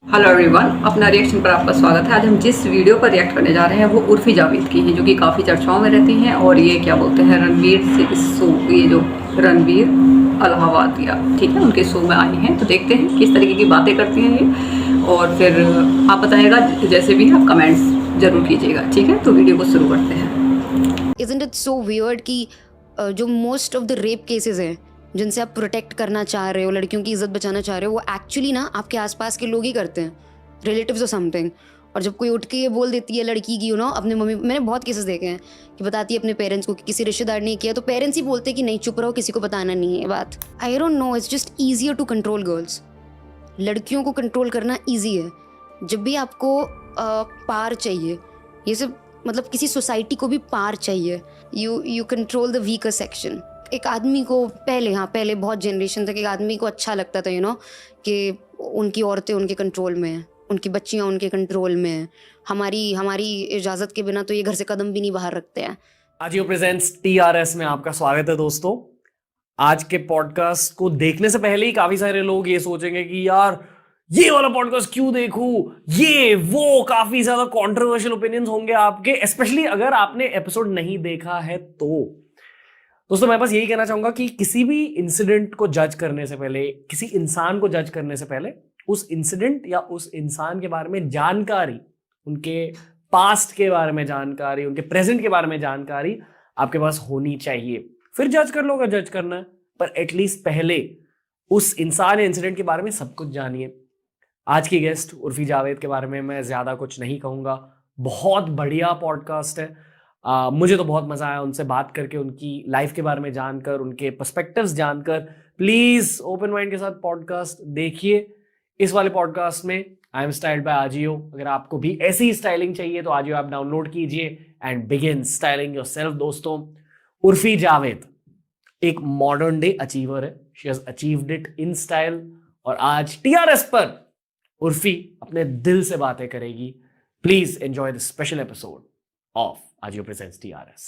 Hello everyone, अपना reaction पर आपका स्वागत है। आज हम जिस वीडियो पर रिएक्ट करने जा रहे हैं वो उर्फी जावेद की है, जो कि काफ़ी चर्चाओं में रहती हैं। और ये क्या बोलते हैं, रणवीर से शो, ये जो रणवीर अलाहाबादिया, ठीक है, उनके शो में आई हैं। तो देखते हैं किस तरीके की बातें करती हैं ये, और फिर आप बताइएगा, जैसे भी आप कमेंट्स जरूर कीजिएगा, ठीक है। तो वीडियो को शुरू करते हैं। Isn't it so weird कि जो most of the rape cases हैं जिनसे आप प्रोटेक्ट करना चाह रहे हो, लड़कियों की इज्जत बचाना चाह रहे हो, वो एक्चुअली ना आपके आसपास के लोग ही करते हैं, रिलेटिव्स और समथिंग। और जब कोई उठ के ये बोल देती है लड़की की, अपने मम्मी, मैंने बहुत केसेस देखे हैं कि बताती है अपने पेरेंट्स को कि किसी रिश्तेदार ने किया, तो पेरेंट्स ही बोलते हैं कि नहीं चुप रहो, किसी को बताना नहीं है ये बात। I don't know, it's just easier to control girls. लड़कियों को कंट्रोल करना ईजी है। जब भी आपको पार चाहिए, ये सब मतलब किसी सोसाइटी को भी पार चाहिए, you control the weaker section. एक आदमी को पहले बहुत जनरेशन तक एक आदमी को अच्छा लगता था कि उनकी औरतें उनके कंट्रोल में हैं, उनकी बच्चियां उनके कंट्रोल में हैं। हमारी इजाज़त के बिना तो ये घर से कदम भी नहीं बाहर रखते हैं। आजियो प्रेजेंट्स TRS में आपका स्वागत है दोस्तों। आज के पॉडकास्ट को देखने से पहले ही काफी सारे लोग ये सोचेंगे कि यार ये वाला पॉडकास्ट क्यों देखूं, ये वो काफी ज्यादा कंट्रोवर्शियल ओपिनियंस होंगे आपके, स्पेशली अगर आपने एपिसोड नहीं देखा है तो। दोस्तों मैं बस यही कहना चाहूंगा कि किसी भी इंसिडेंट को जज करने से पहले, किसी इंसान को जज करने से पहले, उस इंसिडेंट या उस इंसान के बारे में जानकारी, उनके पास्ट के बारे में जानकारी, उनके प्रेजेंट के बारे में जानकारी आपके पास होनी चाहिए। फिर जज कर लो अगर जज करना है, पर एटलीस्ट पहले उस इंसान या इंसिडेंट के बारे में सब कुछ जानिए। आज की गेस्ट उर्फी जावेद के बारे में मैं ज्यादा कुछ नहीं कहूंगा, बहुत बढ़िया पॉडकास्ट है। मुझे तो बहुत मजा आया उनसे बात करके, उनकी लाइफ के बारे में जानकर, उनके पर्सपेक्टिव्स जानकर। प्लीज ओपन माइंड के साथ पॉडकास्ट देखिए। इस वाले पॉडकास्ट में I am styled by AJIO. अगर आपको भी ऐसी स्टाइलिंग चाहिए तो आजियो ऐप डाउनलोड कीजिए एंड बिगिन स्टाइलिंग योरसेल्फ। दोस्तों, उर्फी जावेद एक मॉडर्न डे अचीवर है। She has achieved it in style. और आज TRS पर उर्फी अपने दिल से बातें करेगी। Please enjoy this special episode of Ajio presents TRS।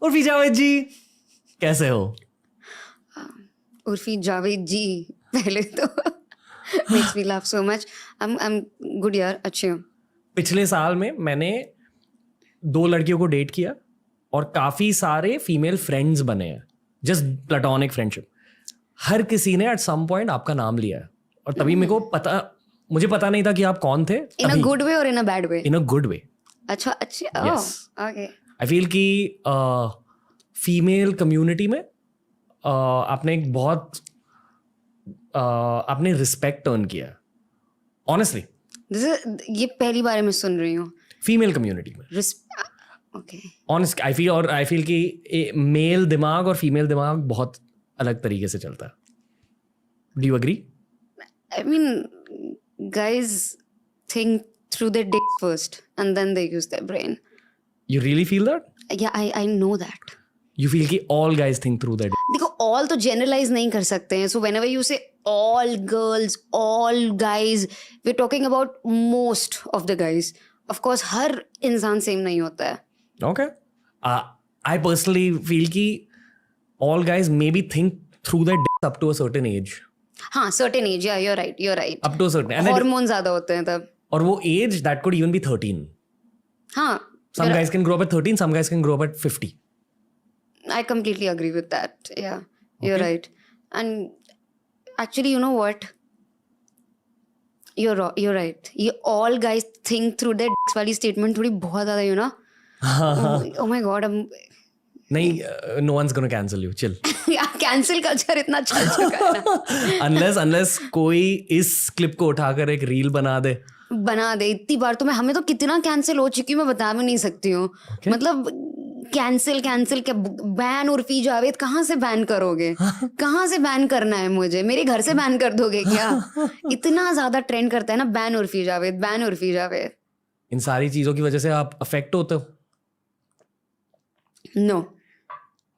Urfi Javed ji, कैसे हो? उर्फी जावेद जी, पहले तो makes me laugh so much. I'm good यार, अच्छी हूँ। पिछले साल में मैंने 2 लड़कियों को डेट किया और काफी सारे फीमेल फ्रेंड्स बने हैं, जस्ट प्लेटोनिक फ्रेंडशिप। हर किसी ने एट सम पॉइंट आपका नाम लिया है, और तभी मुझे पता नहीं था कि आप कौन थे। इन अ गुड वे और इन a bad way? In a good way. अच्छा, Yes. ओके। आई फील कि फीमेल कम्युनिटी में आपने एक बहुत आपने रिस्पेक्ट अर्न किया, ऑनेस्टली। ये पहली बार मैं सुन रही हूँ फीमेल कम्युनिटी में ओके। ऑनेस्ट आई फील कि मेल दिमाग और फीमेल दिमाग बहुत अलग तरीके से चलता है। Do you agree? I mean, guys think through their dick first and then they use their brain. You really feel that? Yeah, I know that. You feel कि all guys think through that? देखो, all तो generalize नहीं कर सकते हैं. So whenever you say all girls, all guys, we're talking about most of the guys. Of course, हर इंसान same नहीं होता है. Okay. I personally feel कि all guys maybe think through their dicks up to a certain age. हाँ, certain age, yeah, you're right. Up to a certain, and Hormones ज़्यादा होते हैं तब. और वो age that could even be 13. हाँ. Some guys can grow up at 13, some guys can grow up at 50. I completely agree with that. Yeah, you're right. And actually, you know what? You're right. ये all guys think through their dicks वाली statement थोड़ी बहुत ज़्यादा, oh my God, नहीं, no one's gonna cancel you. Chill. Cancel culture इतना चल चुका है ना. unless कोई इस क्लिप को उठाकर एक रील बना दे इतनी बार तो हमें तो कितना कैंसिल हो चुकी हूँ, मैं बता भी नहीं सकती हूँ. मतलब कैंसिल क्या, बैन उर्फी जावेद कहाँ से बैन करोगे? कहाँ से बैन करना है मुझे? मेरे घर से बैन कर दोगे क्या? इतना ज्यादा ट्रेंड करता है ना, बैन उर्फी जावेद. इन सारी चीजों की वजह से आप अफेक्ट होते हो? No.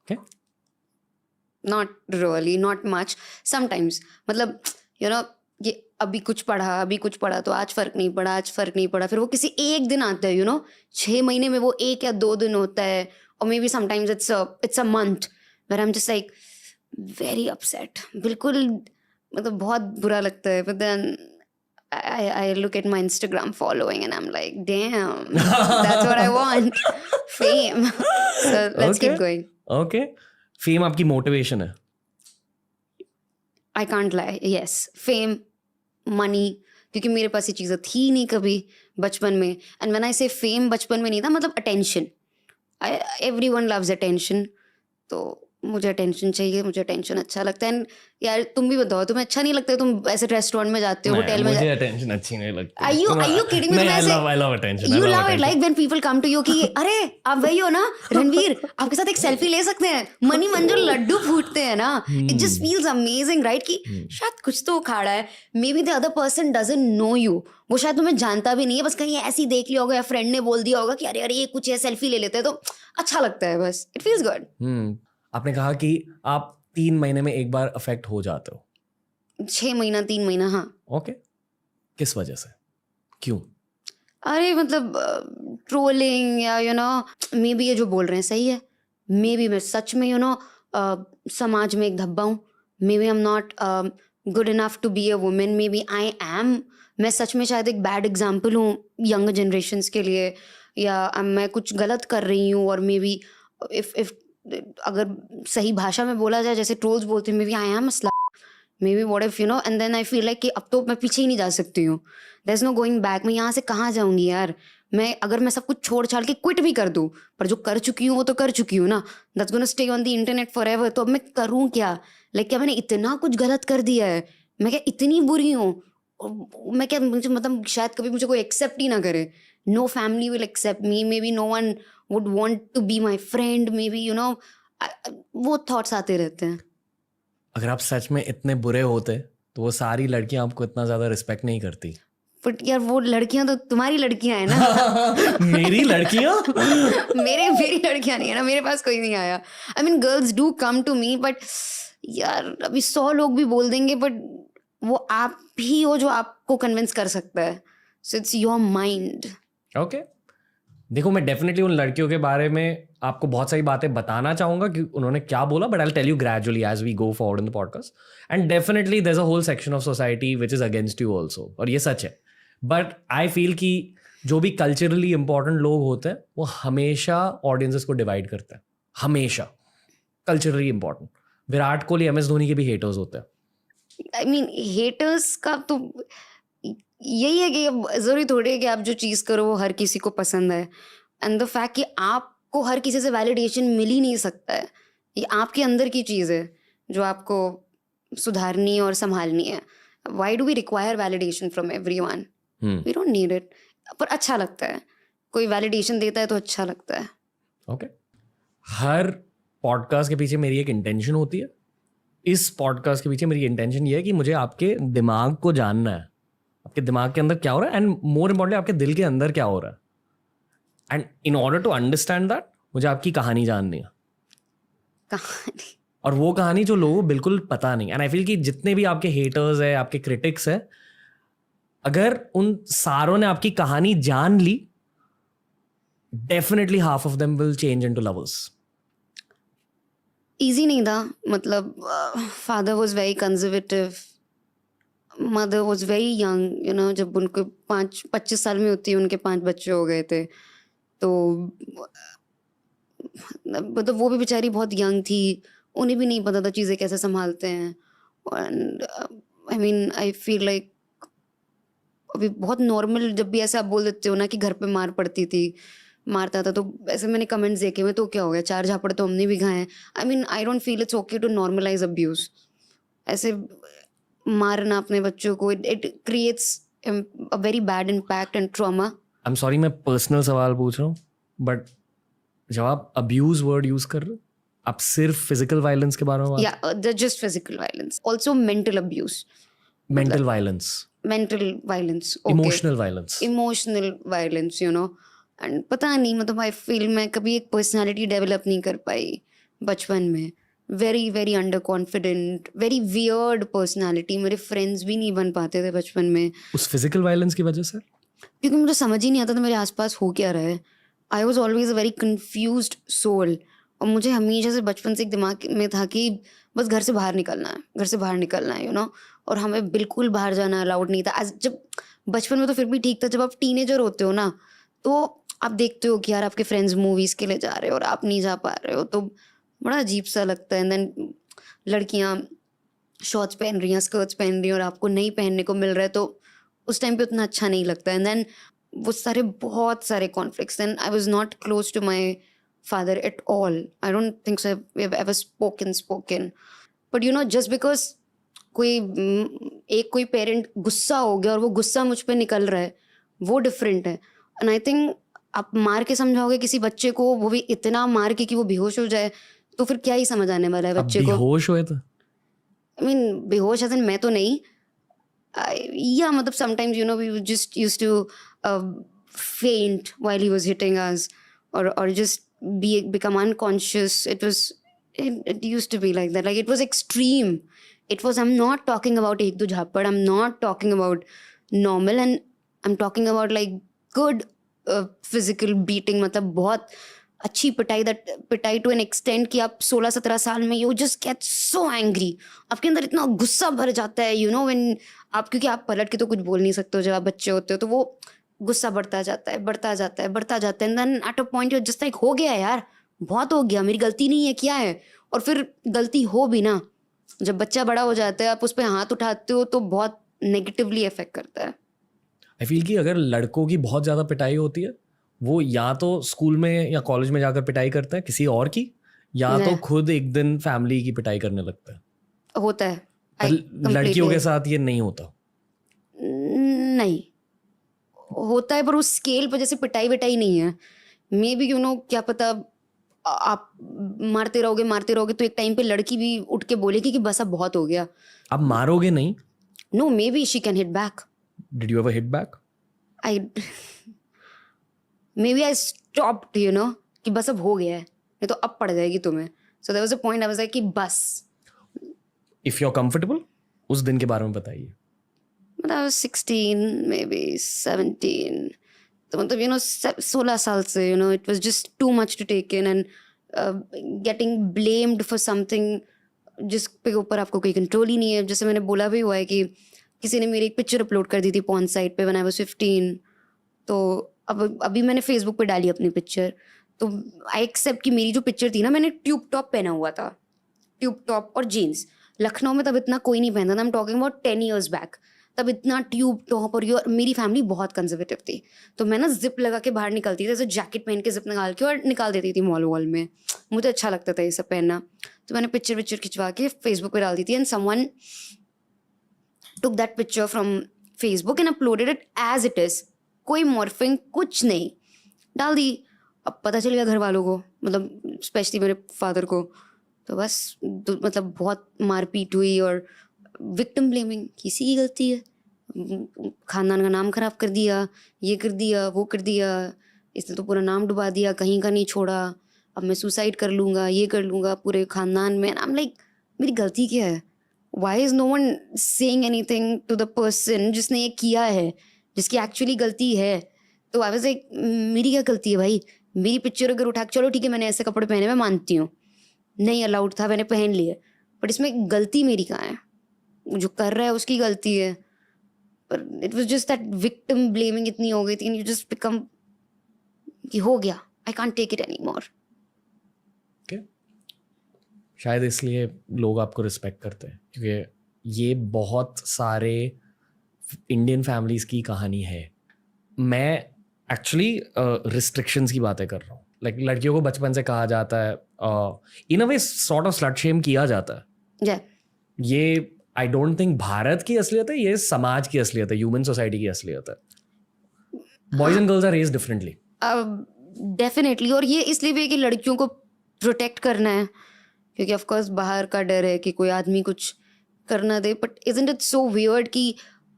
Okay. Not really, not much, sometimes. मतलब यू नो ये अभी कुछ पढ़ा तो आज फर्क नहीं पड़ा, फिर वो किसी एक दिन आता है, 6 महीने में वो 1 या 2 दिन होता है, और maybe sometimes it's a month where I am just like very upset. बिल्कुल मतलब बहुत बुरा लगता है. But then I look at my Instagram following and I'm like, damn, that's what I want. Fame. So let's keep going. Okay. Fame आपकी motivation है. I can't lie. Yes. Fame, money. क्योंकि मेरे पास ये चीज़ें थी नहीं कभी बचपन में. And when I say fame बचपन में नहीं था, मतलब attention. Everyone loves attention. तो मुझे अटेंशन चाहिए, मुझे अटेंशन अच्छा लगता है. यार तुम भी बताओ, तुम्हें अच्छा नहीं लगता है? तुम ऐसे रेस्टोरेंट में जाते हो, होटल में, मुझे अटेंशन अच्छी नहीं लगती. Are you kidding me? I love attention. You love it, like when people come to you कि अरे आप वही हो ना रणवीर, आपके साथ एक सेल्फी ले सकते हैं. मनी मन जो लड्डू फूटते हैं ना, it just feels amazing, right? कि शायद कुछ तो उखाड़ा है. Maybe the other person doesn't know you. वो शायद तुम्हें जानता भी नहीं है, बस कहीं ऐसे ही देख लिया होगा या फ्रेंड ने बोल दिया होगा कि अरे ये कुछ है, सेल्फी ले लेते हैं, तो अच्छा लगता है. बस it feels good. आपने कहा कि आप 3 महीने में एक बार अफेक्ट हो जाते हो. 6 महीना 3 महीना, हाँ. ओके. किस वजह से, क्यों? अरे मतलब ट्रोलिंग या मे बी ये जो बोल रहे हैं सही है, मे बी मैं सच में समाज में एक धब्बा हूँ. Maybe I am not good enough to be a women. Maybe I am, मैं सच में शायद एक बैड एग्जाम्पल हूँ यंग जनरेशंस के लिए, या मैं कुछ गलत कर रही हूँ. और मे बी इफ अगर सही भाषा में बोला जाए, जैसे ट्रोल्स बोलते हैं, maybe I am maybe what if and then I feel like कि अब तो मैं पीछे ही नहीं जा सकती हूँ. There is no going back. मैं यहाँ से कहाँ जाऊँगी यार? अगर मैं सब कुछ छोड़ छाड़ के क्विट भी कर दूँ, पर जो कर चुकी हूँ वो तो कर चुकी हूँ ना. That's gonna stay on the internet for ever. तो अब मैं करूँ क्या? लाइक क्या मैंने इतना कुछ गलत कर दिया है? मैं क्या इतनी बुरी हूँ? मैं क्या, मुझे मतलब शायद कभी मुझे कोई एक्सेप्ट ही ना करे. No family will accept me. Maybe no one would want to be my friend. Maybe वो थॉट्स आते रहते हैं. अगर आप सच में इतने बुरे होते तो वो सारी लड़कियां आपको इतना ज्यादा रिस्पेक्ट नहीं करती. बट यार वो लड़कियां तो तुम्हारी लड़कियां हैं ना. मेरी लड़कियां? मेरी लड़कियां नहीं है ना, मेरे पास कोई नहीं आया. I mean girls do come to me, but यार अभी 100 लोग भी बोल देंगे, बट वो आप ही हो जो आपको कन्विंस कर सकता है. So it's your mind. Okay. देखो, मैं डेफिनेटली उन लड़कियों के बारे में आपको बहुत सारी बातें बताना चाहूंगा कि उन्होंने क्या बोला, but I will tell you gradually as we go forward in the podcast. And definitely there is a whole section of society which is against you also, और ये सच है. बट आई फील कि जो भी कल्चरली इंपॉर्टेंट लोग होते हैं वो हमेशा ऑडियंसेस को डिवाइड करते हैं. हमेशा culturally important. Virat Kohli, M S Dhoni के भी हेटर्स होते हैं. आई मीन हेटर्स का तो यही है कि जरूरी थोड़ी है कि आप जो चीज़ करो वो हर किसी को पसंद है. एंड द फैक्ट कि आपको हर किसी से वैलिडेशन मिल ही नहीं सकता है. ये आपके अंदर की चीज़ है जो आपको सुधारनी और संभालनी है. Why do we require validation from everyone? We don't need it. पर अच्छा लगता है, कोई वैलिडेशन देता है तो अच्छा लगता है. ओके. हर पॉडकास्ट के पीछे मेरी एक इंटेंशन होती है. इस पॉडकास्ट के पीछे मेरी इंटेंशन ये है कि मुझे आपके दिमाग को जानना है, आपके दिमाग के अंदर क्या हो रहा है, एंड मोर इम्पोर्टेंटली आपके दिल के अंदर क्या हो रहा है. And in order to understand that मुझे आपकी कहानी जाननी है. कहानी? और वो कहानी जो लोगों को बिल्कुल पता नहीं. एंड आई फील कि जितने भी आपके हेटर्स है, आपके क्रिटिक्स है, अगर उन सारों ने आपकी कहानी जान ली, definitely half of them will change into lovers. Easy नहीं था. मतलब father was very conservative, mother was very young. जब उनको 25 साल में होती है उनके 5 बच्चे हो गए थे, तो मतलब वो भी बेचारी बहुत यंग थी. उन्हें भी नहीं पता था चीज़ें कैसे संभालते हैं. And I mean I feel like अभी बहुत नॉर्मल, जब भी ऐसे आप बोल देते हो ना कि घर पे मार पड़ती थी, मारता था, तो ऐसे मैंने कमेंट्स देखे हुए, तो क्या हो गया, 4 झापड़ तो हमने भी खाए हैं. I mean I don't feel it's okay to normalise abuse. ऐसे मारना अपने बच्चों को, it creates a very bad impact and trauma. I am sorry, मैं पर्सनल सवाल पूछ रहा हूँ, बट जब आप अब्यूज वर्ड यूज कर रहे हो, आप सिर्फ फिजिकल वायलेंस के बारे में बात? या just physical violence, also mental abuse. Mental violence, emotional violence, and पता नहीं, मतलब आई फील मैं कभी एक पर्सनालिटी डेवलप नहीं कर पाई बचपन में. Very very under confident, very weird personality. मेरे फ्रेंड्स भी नहीं बन पाते थे बचपन में, उस फिजिकल वायलेंस की वजह से? क्योंकि मुझे समझ ही नहीं आता था मेरे आसपास हो क्या रहा है। I was always a very confused soul, और मुझे हमेशा से बचपन से एक दिमाग में था कि बस घर से बाहर निकलना है, घर से बाहर निकलना है, यू नो। और हमें बिल्कुल बाहर जाना अलाउड नहीं था। आज जब बचपन में तो फिर भी ठीक था, जब आप टीनेजर होते हो ना, तो आप देखते हो कि यार आपके फ्रेंड्स मूवीज़ के लिए जा रहे हो और आप नहीं जा पा रहे हो, तो बड़ा अजीब सा लगता है। एंड देन लड़कियाँ शॉर्ट्स पहन रही हैं, स्कर्ट्स पहन रही हैं, और आपको नहीं पहनने को मिल रहा है, तो उस टाइम पे उतना अच्छा नहीं लगता। एंड देन वो सारे बहुत सारे conflicts, and I was not close to my father at all. I don't think so we have ever spoken, but you know, just because कोई पेरेंट गुस्सा हो गया और वो गुस्सा मुझ पे निकल रहा है, वो डिफरेंट है। एंड आई थिंक आप मार के समझाओगे किसी बच्चे को, वो भी इतना मार के कि वो बेहोश हो जाए, तो फिर क्या ही समझ आने वाला है अब बच्चे को। बेहोश हुए थे? आई मीन बेहोश ऐसे मैं तो नहीं, या मतलब sometimes you know we just used to faint while he was hitting us, or just become unconscious. It used to be like that. Like, it was extreme. I'm not talking about ek do jhappad, I'm not talking about normal, and I'm talking about like good physical beating, मतलब बहुत अच्छी पिटाई to an extent कि आप 16-17 साल में you just get so angry, आपके अंदर इतना गुस्सा भर जाता है, यू नो, व्हेन आप, क्योंकि आप पलट के तो कुछ बोल नहीं सकते हो जब आप बच्चे होते हो, तो वो गुस्सा बढ़ता जाता है। And then at a point you just like, हो गया यार, बहुत हो गया, मेरी गलती नहीं है, क्या है। और फिर गलती हो भी ना, जब बच्चा बड़ा हो जाता है, आप उस पर हाथ उठाते हो तो बहुत नेगेटिवली इफेक्ट करता है। आई फील कि अगर लड़कों की बहुत ज़्यादा पिटाई होती है, वो या तो स्कूल में या कॉलेज में जाकर पिटाई करते हैं किसी और की, या तो खुद एक दिन फैमिली की पिटाई करने लगता है। होता है, पर लड़कियों के साथ ये नहीं होता। नहीं होता है, पर उस स्केल पर जैसे पिटाई विटाई नहीं है। मे बी, यू नो, क्या पता, आप मारते रहोगे तो एक टाइम पे लड़की भी उठ के बोलेगी कि बस अब बहुत हो गया। आप मारोगे नहीं? No, maybe she can hit back. Did you ever hit back? Maybe I stopped, you know, कि बस अब हो गया है, नहीं तो अब पड़ जाएगी तुम्हें। So there was a point I was like कि बस। If you're comfortable, उस दिन के बारे में बताइए। मतलब I was 16, maybe 17, तो मतलब, you know, 16 साल से, you know, it was just too much to take in, and getting blamed for something जिस पे ऊपर आपको कोई कंट्रोल ही नहीं है। जैसे मैंने बोला भी हुआ है कि किसी ने मेरी एक पिक्चर अपलोड कर दी थी पॉर्न साइट पे when I was 15, तो अब अभी मैंने फेसबुक पे डाली अपनी पिक्चर, तो आई एक्सेप्ट कि मेरी जो पिक्चर थी ना, मैंने ट्यूब टॉप पहना हुआ था, ट्यूब टॉप और जीन्स। लखनऊ में तब इतना कोई नहीं पहनता था, I am talking about 10 years back. तब इतना ट्यूब टॉप, और मेरी फैमिली बहुत कंजर्वेटिव थी, तो मैं ना जिप लगा के बाहर निकलती थी, ऐसे जैकेट पहन के जिप निकाल के और निकाल देती थी मॉल वॉल में। मुझे अच्छा लगता था ये सब पहनना, तो मैंने पिक्चर खिंचवा के फेसबुक पे डाल दी थी, and someone took that picture from Facebook and uploaded it as it is, कोई मॉर्फिंग कुछ नहीं, डाल दी। अब पता चल गया घर वालों को, मतलब स्पेशली मेरे फादर को, तो बस मतलब बहुत मारपीट हुई, और विक्टिम ब्लेमिंग, किसी की गलती है, खानदान का नाम खराब कर दिया, ये कर दिया, वो कर दिया, इसने तो पूरा नाम डुबा दिया, कहीं का नहीं छोड़ा, अब मैं सुसाइड कर लूँगा, ये कर लूँगा पूरे खानदान में। आई एम लाइक, मेरी गलती क्या है? Why is no one saying anything to the person जिसने ये किया है, जिसकी एक्चुअली गलती है? तो आई वाज लाइक, मेरी क्या गलती है भाई? मेरी पिक्चर अगर उठा, चलो ठीक है, मैंने ऐसे कपड़े पहने, मैं मानती हूँ नहीं अलाउड था, मैंने पहन लिए, बट इसमें गलती मेरी कहाँ है? जो कर रहा है उसकी गलती है। पर it was just that victim blaming इतनी हो गई थी, यू जस्ट बिकम कि हो गया, I can't take it anymore. शायद इसलिए लोग आपको रिस्पेक्ट करते हैं, क्योंकि ये बहुत सारे इंडियन फैमिलीज की कहानी है। मैं एक्चुअली रिस्ट्रिक्शंस की बातें कर रहा हूँ। लाइक लड़कियों को बचपन से कहा जाता है, इन अ वे सॉर्ट ऑफ स्लट शेम किया जाता है। ये आई डोंट थिंक भारत की असलियत है, ये समाज की असलियत है, ह्यूमन सोसाइटी की असलियत है। Boys and girls are raised differently. Definitely, और ये इसलिए भी है कि लड़कियों को प्रोटेक्ट करना है, क्योंकि ऑफ कोर्स बाहर का डर है कि कोई आदमी कुछ करना दे। But isn't it so weird कि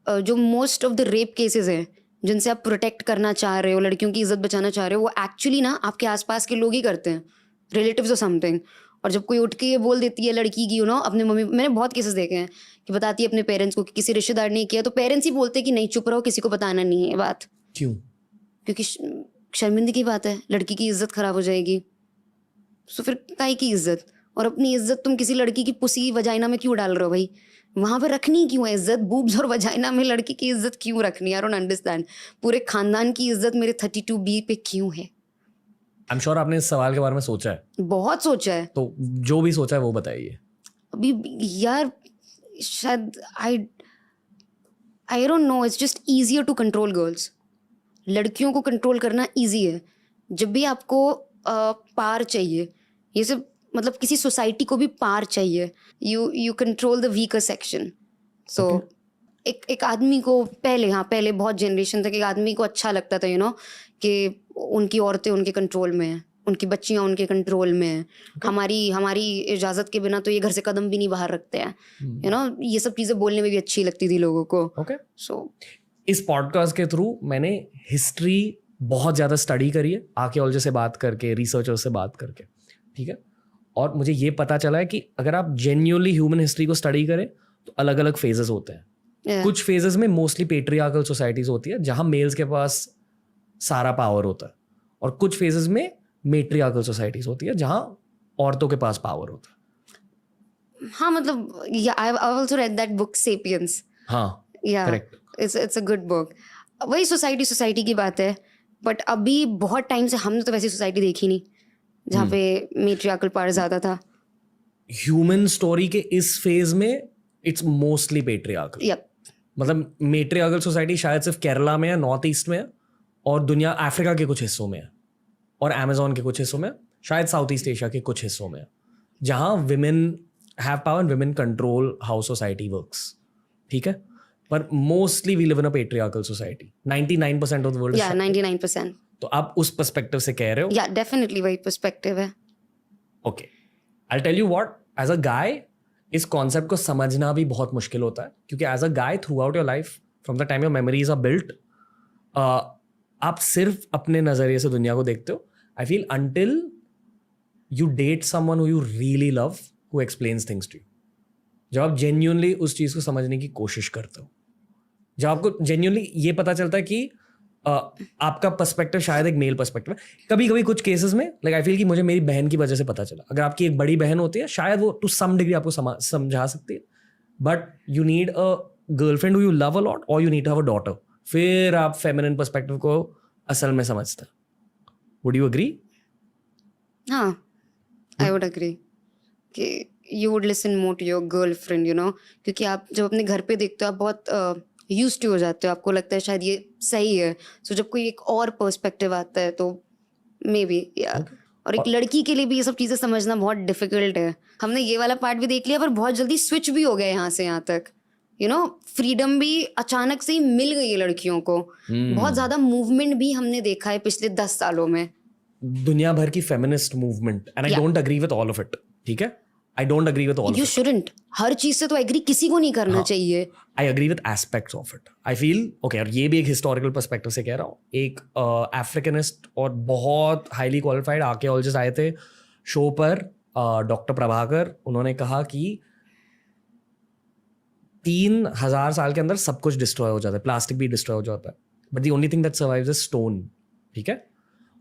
जो most of the rape cases हैं जिनसे आप प्रोटेक्ट करना चाह रहे हो, लड़कियों की इज्जत बचाना चाह रहे हो, वो एक्चुअली ना आपके आसपास के लोग ही करते हैं, रिलेटिव्स और समथिंग। और जब कोई उठ के ये बोल देती है लड़की की अपने मम्मी, मैंने बहुत केसेस देखे हैं कि बताती है अपने पेरेंट्स को कि किसी रिश्तेदार ने किया, तो पेरेंट्स ही बोलते हैं कि नहीं चुप रहो, किसी को बताना नहीं है ये बात। क्यों? क्योंकि शर्मिंदगी की बात है, लड़की की इज्जत खराब हो जाएगी। सो फिर काहे की इज्जत? और अपनी इज्जत तुम किसी लड़की की पुसी वजाइना में क्यों डाल रहे हो भाई? वहां पे रखनी क्यों है इज्जत? बूब्स और वजाइना में लड़की की इज्जत क्यों रखनी है? I don't understand. पूरे खानदान की इज्जत मेरे 32B पे क्यों है? आई एम श्योर आपने इस सवाल के बारे में सोचा है। बहुत सोचा है। तो जो भी सोचा है वो बताइए। अभी यार शायद I don't know, it's just easier to control girls. लड़कियों को कंट्रोल करना ईजी है। जब भी आपको पार चाहिए, ये सब मतलब किसी सोसाइटी को भी पार चाहिए, you control the weaker section. So एक आदमी को पहले बहुत जनरेशन तक एक आदमी को अच्छा लगता था कि उनकी औरतें उनके कंट्रोल में हैं, उनकी बच्चियां उनके कंट्रोल में हैं। हमारी इजाजत के बिना तो ये घर से कदम भी नहीं बाहर रखते हैं। ये सब चीजें बोलने में भी अच्छी लगती थी लोगों को। सो इस पॉडकास्ट के थ्रू मैंने हिस्ट्री बहुत ज़्यादा स्टडी करी है, आर्कियोलॉजिस्ट से बात करके, रिसर्चर से बात करके, ठीक है। और मुझे ये पता चला है कि अगर आप जेन्युइनली ह्यूमन हिस्ट्री को स्टडी करें तो अलग अलग फेजेस होते हैं। कुछ फेजेस में मोस्टली पेट्रियार्कल सोसाइटीज होती है जहां मेल्स के पास सारा पावर होता है, और कुछ फेजेस में मेट्रियार्कल सोसाइटीज होती है जहां औरतों के पास पावर होता है। हाँ मतलब I also read that book Sapiens. हाँ correct, it's a good book. वही सोसाइटी की बात है, बट अभी बहुत टाइम से हमने तो वैसी सोसाइटी देखी नहीं जहाँ पे मेट्रियार्कल पावर ज्यादा था। ह्यूमन स्टोरी के इस फेज में इट्स मोस्टली पेट्रियार्कल। यप, मतलब मेट्रियार्कल सोसाइटी शायद सिर्फ केरला में है, नॉर्थ ईस्ट में है, और दुनिया अफ्रीका के कुछ हिस्सों में है, और अमेजोन के कुछ हिस्सों में, शायद साउथ ईस्ट एशिया के कुछ हिस्सों में, जहां women have power, women control how society works, ठीक है। पर mostly we live in a patriarchal society. 99% of the world. या 99%। तो आप उस पर्सपेक्टिव से कह रहे हो? या डेफिनेटली वही पर्सपेक्टिव है। Okay, I tell you what, as a guy इस कॉन्सेप्ट को समझना भी बहुत मुश्किल होता है, क्योंकि as a guy throughout your life, from the time your memories are built, आप सिर्फ अपने नजरिए से दुनिया को देखते हो। I feel until you date someone who you really love, who explains things to you, जब आप जेन्युइनली उस चीज को समझने की कोशिश करते हो, जब आपको जेन्युइनली ये पता चलता है कि आपका पर्सपेक्टिव शायद एक मेल पर्सपेक्टिव है। कभी कभी कुछ केसेस में लाइक आई फील कि मुझे मेरी बहन की वजह से पता चला। अगर आपकी एक बड़ी बहन होती है, शायद वो टू सम डिग्री आपको समझा सकती है, but you need a girlfriend who you love a lot, और you need to have a daughter, फिर आप फेमिनिन पर्सपेक्टिव को असल में समझते हैं। Would you agree? हाँ, आई वुड एग्री कि you would listen more to your girlfriend, क्योंकि आप जब अपने घर पे देखते हो आप बहुत यूज्ड टू हो जाते हो, आपको लगता है शायद ये सही है। सो जब कोई एक और पर्सपेक्टिव आता है तो मे बी और एक लड़की के लिए भी ये सब चीज़ें समझना बहुत डिफिकल्ट है। हमने ये वाला पार्ट भी देख लिया, पर बहुत जल्दी स्विच भी हो गया यहाँ से यहाँ तक। फ्रीडम भी अचानक से ही मिल गई है लड़कियों को। बहुत ज़्यादा मूवमेंट भी हमने देखा है पिछले 10 सालों में, दुनिया भर की feminist movement, and I don't agree with all of it, ठीक है। I don't agree with all of it. You shouldn't. हर चीज से तो एग्री किसी को नहीं करना चाहिए। I agree with aspects of it. I feel okay, और ये भी एक हिस्टोरिकल पर्सपेक्टिव से कह रहा हूँ। एक अफ्रीकनिस्ट और बहुत हाईली क्वालिफाइड आर्कियोलॉजिस्ट आए थे शो पर, डॉक्टर प्रभाकर। उन्होंने कहा कि 3000 साल के अंदर सब कुछ डिस्ट्रॉय हो जाता है, प्लास्टिक भी डिस्ट्रॉय हो जाता है, but the only thing that survives is stone, ठीक है।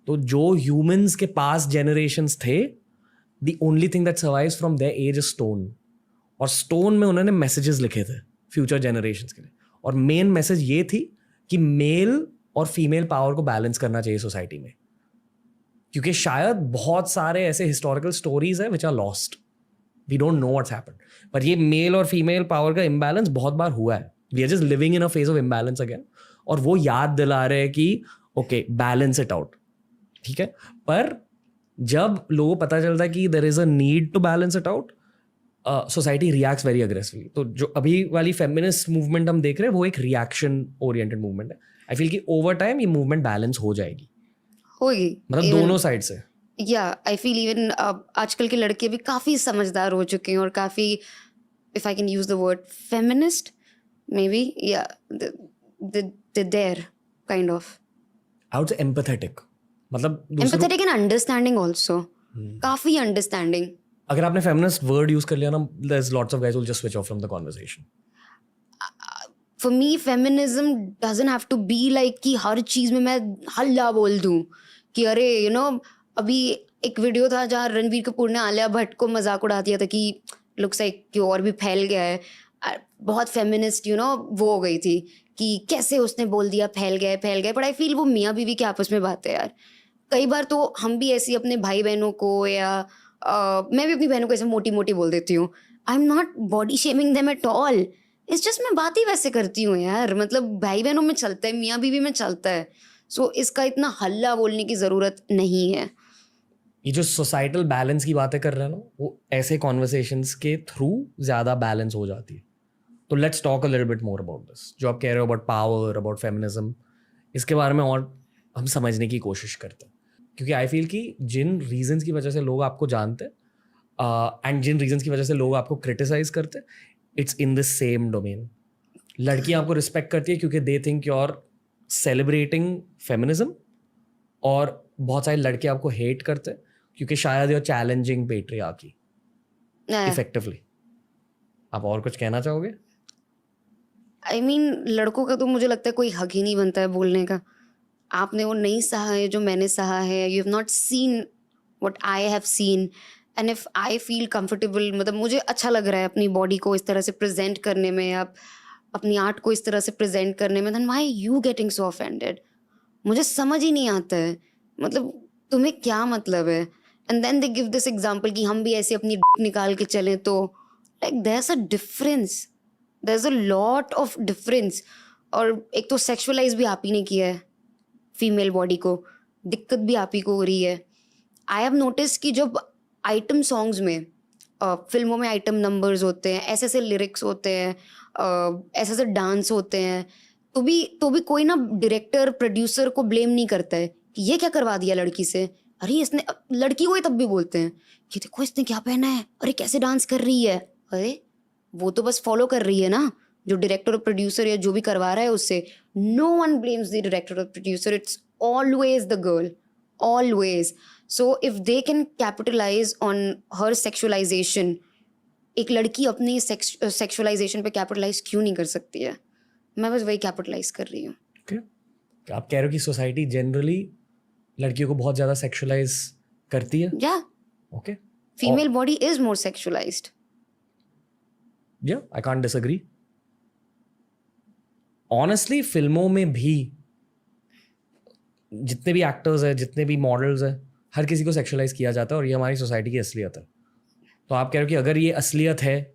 तो जो ह्यूमंस के पास जनरेशंस थे, the only thing that survives from their age is stone, और stone में उन्होंने messages लिखे थे future generations के लिए, और main message ये थी कि मेल और फीमेल पावर को बैलेंस करना चाहिए सोसाइटी में, क्योंकि शायद बहुत सारे ऐसे हिस्टोरिकल स्टोरीज है which are lost, we don't know what's happened, पर ये मेल और फीमेल पावर का इम्बैलेंस बहुत बार हुआ है, we are just living in a phase of imbalance again, और वो याद दिला रहे हैं कि okay, balance it out, ठीक है। पर जब लोगों को पता चलता है कि there is a need to balance it out, society reacts very aggressively. तो जो अभी वाली फेमिनिस्ट मूवमेंट हम देख रहे हैं वो एक रिएक्शन ओरिएंटेड मूवमेंट है। आई फील कि ओवर टाइम ये मूवमेंट बैलेंस हो जाएगी, होगी, मतलब दोनों साइड से। या आई फील इवन आजकल के लड़के भी काफी समझदार हो चुके हैं, और काफी, if I can use the word feminist maybe, या they're kind of, I would say empathetic, मतलब एम्पैथेटिक एंड अंडरस्टैंडिंग आल्सो, काफी अंडरस्टैंडिंग। अगर आपने feminist word use कर लिया ना, there's lots of guys who will just switch off from the conversation. For me, feminism doesn't have to be like कि हर चीज में मैं हल्ला बोल दूं कि अरे अभी एक वीडियो था जहाँ रणबीर कपूर ने आलिया भट्ट को मजाक उड़ा दिया था कि लुक्स लाइक कि और भी फैल गया है, बहुत फेमिनिस्ट वो हो गई थी कि कैसे उसने बोल दिया फैल गया। बट आई फील वो मियाँ बीवी के आपस में बात है यार। कई बार तो हम भी ऐसी अपने भाई बहनों को या मैं भी अपनी बहनों को ऐसे मोटी मोटी बोल देती हूँ। आई am not body shaming them at all, it's just मैं बात ही वैसे करती हूँ यार। मतलब भाई बहनों में चलता है, मियाँ बीवी में चलता है। सो इसका इतना हल्ला बोलने की ज़रूरत नहीं है। ये जो सोसाइटल बैलेंस की बातें कर रहे हैं ना, वो ऐसे कॉन्वर्सेशंस के थ्रू ज़्यादा बैलेंस हो जाती है। तो let's talk a little bit more about this, जो आप कह रहे हो अबाउट पावर, अबाउट फेमिनिज्म, इसके बारे में और हम समझने की कोशिश करते हैं। क्योंकि आई फील कि जिन रीजंस की वजह से लोग आपको जानते हैं एंड जिन रीजंस की वजह से लोग आपको क्रिटिसाइज करते हैं, it's in the same domain. लड़कियां आपको रिस्पेक्ट करती है क्योंकि they think you are celebrating feminism, और बहुत सारे लड़के आपको हेट करते हैं क्योंकि शायद यू चैलेंजिंग पेट्रियार्की इफेक्टिवली। आप और कुछ कहना चाहोगे? आई मीन लड़कों का तो मुझे लगता है कोई हक ही नहीं बनता है बोलने का। आपने वो नहीं सहा है जो मैंने सहा है, you have not seen what I have seen, and if I feel comfortable, मतलब मुझे अच्छा लग रहा है अपनी बॉडी को इस तरह से प्रेजेंट करने में या अपनी आर्ट को इस तरह से प्रेजेंट करने में, then why you getting so offended? मुझे समझ ही नहीं आता है, मतलब तुम्हें क्या मतलब है? And then they give this example कि हम भी ऐसे अपनी निकाल के चलें, तो like there is a difference, there is a lot of difference. और एक तो सेक्सुअलाइज भी आप ही ने किया है फीमेल बॉडी को, दिक्कत भी आप ही को हो रही है। आई हैव नोटिस कि जब आइटम सॉन्ग्स में फिल्मों में आइटम नंबर्स होते हैं, ऐसे ऐसे लिरिक्स होते हैं, ऐसे ऐसे डांस होते हैं, तो भी कोई ना डायरेक्टर प्रोड्यूसर को ब्लेम नहीं करता है कि ये क्या करवा दिया लड़की से। अरे इसने, लड़की को ही तब भी बोलते हैं कि देखो इसने क्या पहना है, अरे कैसे डांस कर रही है। अरे वो तो बस फॉलो कर रही है ना, जो डायरेक्टर और प्रोड्यूसर या जो भी करवा रहा है उससे। No one blames the director और producer, it's always the girl, always. So if they can capitalise on her sexualisation, एक लड़की अपनी सेक्सुअलाइजेशन पे कैपिटलाइज क्यों नहीं कर सकती है? मैं बस वही कैपिटलाइज कर रही हूँ। आप कह रहे हो कि सोसाइटी जनरली लड़कियों को बहुत ज्यादा सेक्सुअलाइज करती है? या okay, female body is more sexualised. या आई कांट डिसएग्री। ऑनेस्टली फिल्मों में भी जितने भी एक्टर्स हैं, जितने भी मॉडल्स हैं, हर किसी को सेक्सुअलाइज किया जाता है, और ये हमारी सोसाइटी की असलियत है। तो आप कह रहे हो कि अगर ये असलियत है,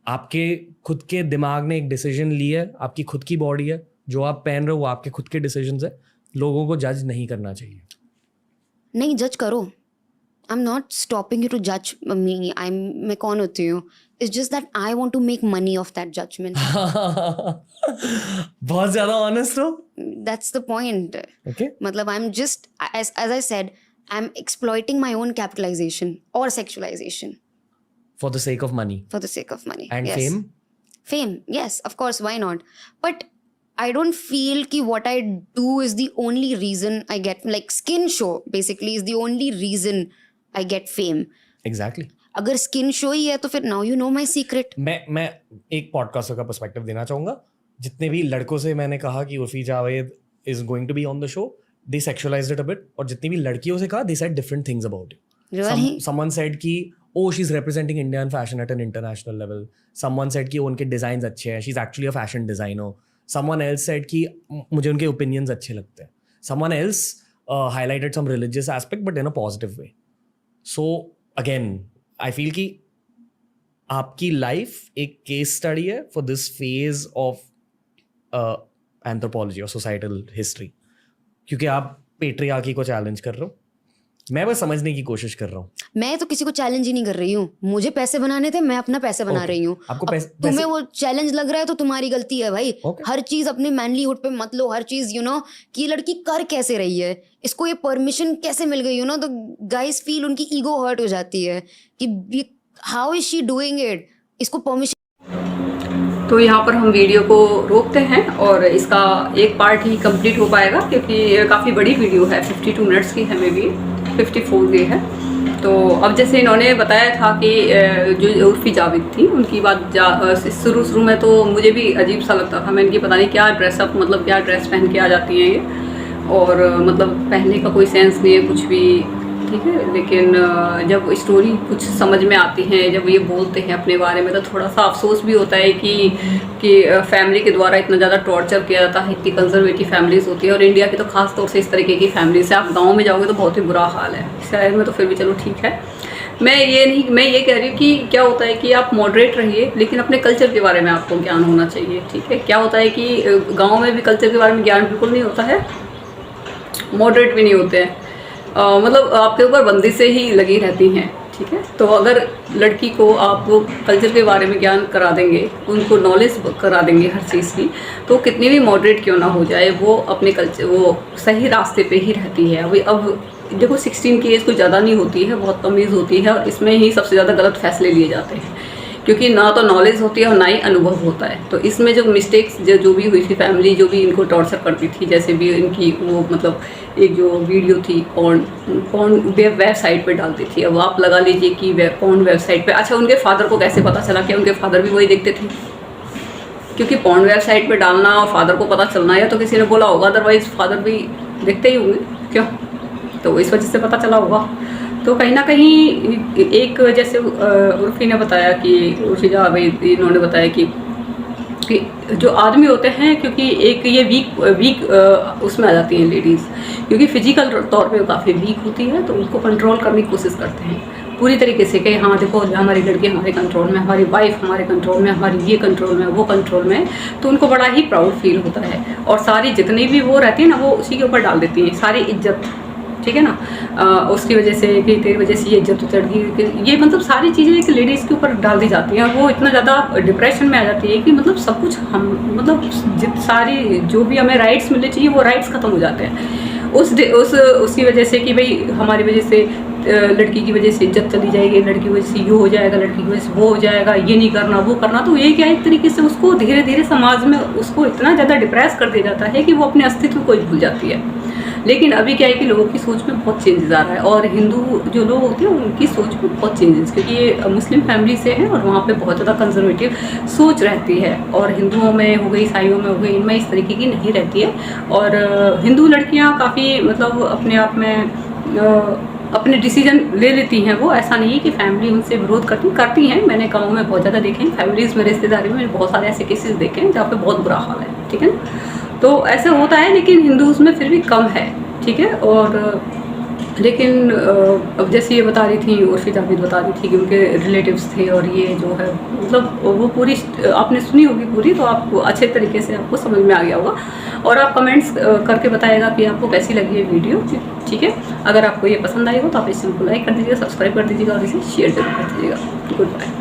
आपके खुद के दिमाग ने एक डिसीजन ली है, आपकी खुद की बॉडी है, जो आप पहन रहे हो वो आपके खुद के डिसीजंस है, लोगों को जज नहीं करना चाहिए। नहीं, जज करो, I am not stopping you to जज मी। मैं कौन होती हूँ? It's just that I want to make money of that judgement. बहुत ज्यादा ऑनेस्ट हो। That's the point. ओके, मतलब I am just, as I said, I'm exploiting my own capitalization or sexualization for the sake of money. for the sake of money. And yes. fame? Fame, yes, of course, why not? But I don't feel कि what I do is the only reason I get, like skin show basically is the only reason I get fame. Exactly. अगर skin show ही है तो फिर now you know my secret. मैं एक podcast का perspective देना चाहूंगा। जितने भी लड़कों से मैंने कहा कि Urfi Javed is going to be on the show, they sexualized it a bit, और जितनी भी लड़कियों से कहा they said different things about it. Really? Someone said कि oh she's representing Indian fashion at an international level. Someone said कि उनके designs अच्छे हैं, she's actually a fashion designer. Someone else said कि मुझे उनके opinions अच्छे लगते हैं. Someone else highlighted some religious aspect but in a positive way. So again, I feel कि आपकी life एक case study है for this phase of anthropology or societal history. क्योंकि आप पेट्रियार्की को चैलेंज कर रहे हो, मैं बस समझने की कोशिश कर रहा हूँ। मैं तो किसी को चैलेंज ही नहीं कर रही हूँ, मुझे पैसे बनाने थे, मैं अपना पैसे बना रही हूँ। आपको तुम्हें वो चैलेंज लग रहा है तो तुम्हारी गलती है भाई। Okay. हर चीज अपने मैनलीहुड पे मत लो, हर चीज कि ये लड़की कर कैसे रही है, इसको ये परमिशन कैसे मिल गई, तो गाइस फील उनकी ईगो हर्ट हो जाती है कि how is she doing it, इसको परमिशन। तो यहाँ पर हम वीडियो को रोकते हैं और इसका एक पार्ट ही कंप्लीट हो पाएगा क्योंकि काफ़ी बड़ी वीडियो है, 52 मिनट्स की है, मे बी 54 की है। तो अब जैसे इन्होंने बताया था कि जो उर्फी जावेद थी उनकी बात शुरू में तो मुझे भी अजीब सा लगता था। मैं इनकी पता नहीं क्या ड्रेसअप, मतलब क्या ड्रेस पहन के आ जाती हैं ये, और मतलब पहनने का कोई सेंस नहीं है कुछ भी, ठीक है। लेकिन जब स्टोरी कुछ समझ में आती है, जब ये बोलते हैं अपने बारे में, तो थोड़ा सा अफसोस भी होता है कि फैमिली के द्वारा इतना ज़्यादा टॉर्चर किया जाता है। इतनी कंजर्वेटिव फैमिलीज़ होती है, और इंडिया की तो खास तौर से इस तरीके की फैमिली से आप गाँव में जाओगे तो बहुत ही बुरा हाल है। शहर में तो फिर भी चलो ठीक है। मैं ये कह रही हूँ कि क्या होता है कि आप मॉडरेट रहिए, लेकिन अपने कल्चर के बारे में आपको ज्ञान होना चाहिए, ठीक है। क्या होता है कि गाँव में भी कल्चर के बारे में ज्ञान बिल्कुल नहीं होता है, मॉडरेट भी नहीं होते हैं, मतलब आपके ऊपर बंदिशें ही लगी रहती हैं, ठीक है। तो अगर लड़की को आप कल्चर के बारे में ज्ञान करा देंगे, उनको नॉलेज करा देंगे हर चीज़ की, तो कितनी भी मॉडरेट क्यों ना हो जाए, वो अपने कल्चर, वो सही रास्ते पे ही रहती है। अब देखो 16 की एज कोई ज़्यादा नहीं होती है, बहुत कम एज होती है, और इसमें ही सबसे ज़्यादा गलत फैसले लिए जाते हैं, क्योंकि ना तो नॉलेज होती है और ना ही अनुभव होता है। तो इसमें जो मिस्टेक्स जो भी हुई थी, फैमिली जो भी इनको टॉर्चर करती थी, जैसे भी इनकी वो मतलब एक जो वीडियो थी पॉर्न वेबसाइट पे डालती थी। अब आप लगा लीजिए कि पॉर्न वेबसाइट पे, अच्छा उनके फादर को कैसे पता चला कि उनके फादर भी वही देखते थे? क्योंकि पॉर्न वेबसाइट पे डालना और फादर को पता चलना, या तो किसी ने बोला होगा, अदरवाइज फादर भी देखते ही होंगे, क्यों? तो इस वजह से पता चला होगा। तो कहीं ना कहीं एक जैसे उर्फी ने बताया कि उर्फी जावेद इन्होंने बताया कि जो आदमी होते हैं, क्योंकि एक ये वीक उसमें आ जाती हैं लेडीज़, क्योंकि फिजिकल तौर पे वो काफ़ी वीक होती है, तो उनको कंट्रोल करने की कोशिश करते हैं पूरी तरीके से कि हाँ देखो हमारी लड़की हमारे कंट्रोल में, हमारी वाइफ हमारे कंट्रोल में, हमारी ये कंट्रोल में, वो कंट्रोल में। तो उनको बड़ा ही प्राउड फील होता है, और सारी जितनी भी वो रहती है ना, वो उसी के ऊपर डाल देती हैं सारी इज्जत, ठीक है ना। उसकी वजह से कि तेरी वजह से ये इज्जत उतर गई, ये मतलब सारी चीज़ें एक लेडीज़ के ऊपर डाल दी जाती हैं, और वो इतना ज़्यादा डिप्रेशन में आ जाती है कि मतलब सब कुछ हम मतलब सारी जो भी हमें राइट्स मिलने चाहिए वो राइट्स ख़त्म हो जाते हैं उसकी वजह से कि भाई हमारी वजह से लड़की की वजह से इज्जत चली जाएगी, लड़की की वजह से ये हो जाएगा, लड़की की वजह से वो हो जाएगा, ये नहीं करना वो करना। तो ये क्या एक तरीके से उसको धीरे धीरे समाज में उसको इतना ज़्यादा डिप्रेस कर दिया जाता है कि वो अपने अस्तित्व को ही भूल जाती है। लेकिन अभी क्या है कि लोगों की सोच में बहुत चेंजेस आ रहा है, और हिंदू जो लोग होते हैं उनकी सोच में बहुत चेंजेस, क्योंकि ये मुस्लिम फैमिली से हैं और वहाँ पे बहुत ज़्यादा कंजर्वेटिव सोच रहती है, और हिंदुओं में हो गई, ईसाइयों में हो गई, इनमें इस तरीके की नहीं रहती है। और हिंदू लड़कियाँ काफ़ी मतलब अपने आप में अपने डिसीजन ले लेती हैं। वो ऐसा नहीं है कि फैमिली उनसे विरोध करती हैं। मैंने गाँव में बहुत ज़्यादा देखे हैं, फैमिलीज़ में, रिश्तेदारी में मैंने बहुत सारे ऐसे केसेस देखे हैं जहाँ पे बहुत बुरा हाल है, ठीक है। तो ऐसा होता है, लेकिन हिंदूज़ में फिर भी कम है, ठीक है। और लेकिन अब जैसे ये बता रही थी, उर्फी जावेद बता रही थी कि उनके रिलेटिव्स थे, और ये जो है मतलब वो पूरी आपने सुनी होगी पूरी, तो आपको अच्छे तरीके से आपको समझ में आ गया होगा। और आप कमेंट्स करके बताएगा कि आपको कैसी लगी ये वीडियो, ठीक है। अगर आपको ये पसंद आई हो तो आप इस चैनल को लाइक कर दीजिएगा, सब्सक्राइब कर दीजिएगा, और इसे शेयर जरूर कर दीजिएगा। Good bye.